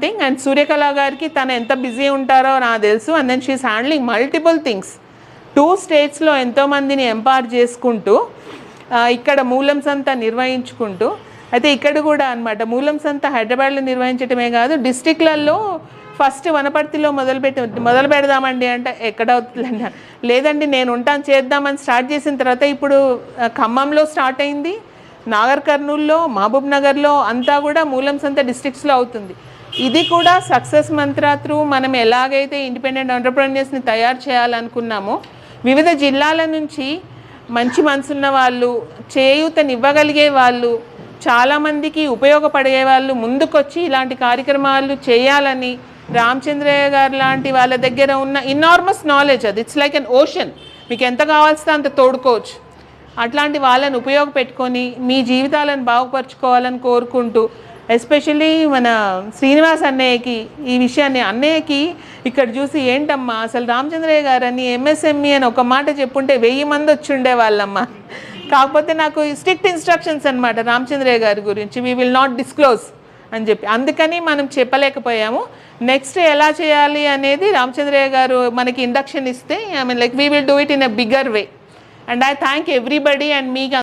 Thing. And Suryakala గారికి తను ఎంత బిజీ ఉంటారో నాకు తెలుసు. And then she is handling multiple things. 2 స్టేట్స్లో ఎంతోమందిని ఎంపవర్ చేసుకుంటూ ఇక్కడ మూలం సంత నిర్వహించుకుంటూ, అయితే ఇక్కడ కూడా అనమాట మూలం సంత హైదరాబాద్లో నిర్వహించడమే కాదు, డిస్టిక్లలో ఫస్ట్ వనపర్తిలో మొదలు పెడదామండి అంటే ఎక్కడ అవుతుందండి, లేదండి నేను ఉంటాను చేద్దామని స్టార్ట్ చేసిన తర్వాత ఇప్పుడు ఖమ్మంలో స్టార్ట్ అయింది, నాగర్ కర్నూల్లో, మహబూబ్ నగర్లో అంతా కూడా మూలం సంత డిస్ట్రిక్ట్స్లో అవుతుంది. ఇది కూడా సక్సెస్ మంత్రా త్రూ మనం ఎలాగైతే ఇండిపెండెంట్ ఎంటర్‌ప్రెన్యూర్స్ని తయారు చేయాలనుకున్నామో, వివిధ జిల్లాల నుంచి మంచి మనసున్న వాళ్ళు, చేయూతనివ్వగలిగే వాళ్ళు, చాలామందికి ఉపయోగపడే వాళ్ళు ముందుకొచ్చి ఇలాంటి కార్యక్రమాలు చేయాలని రామచంద్రయ్య గారు లాంటి వాళ్ళ దగ్గర ఉన్న ఇనార్మస్ నాలెడ్జ్, అది ఇట్స్ లైక్ అన్ ఓషన్, మీకు ఎంత కావాల్సిన అంత తోడుకోవచ్చు. అట్లాంటి వాళ్ళని ఉపయోగపెట్టుకొని మీ జీవితాలను బాగుపరుచుకోవాలని కోరుకుంటూ, ఎస్పెషల్లీ మన శ్రీనివాస్ అన్నయ్యకి ఈ విషయాన్ని, అన్నయ్యకి ఇక్కడ చూసి ఏంటమ్మా అసలు రామచంద్రయ్య గారని ఎంఎస్ఎంఈ అని ఒక మాట చెప్పుంటే 1000 మంది వచ్చి ఉండేవాళ్ళమ్మా. కాకపోతే నాకు స్ట్రిక్ట్ ఇన్స్ట్రక్షన్స్ అనమాట రామచంద్రయ్య గారి గురించి, వీ విల్ నాట్ డిస్క్లోజ్ అని చెప్పి, అందుకని మనం చెప్పలేకపోయాము. నెక్స్ట్ ఎలా చేయాలి అనేది రామచంద్రయ్య గారు మనకి ఇండక్షన్ ఇస్తే, I mean like we will do it in a bigger way. And I thank everybody and మీకు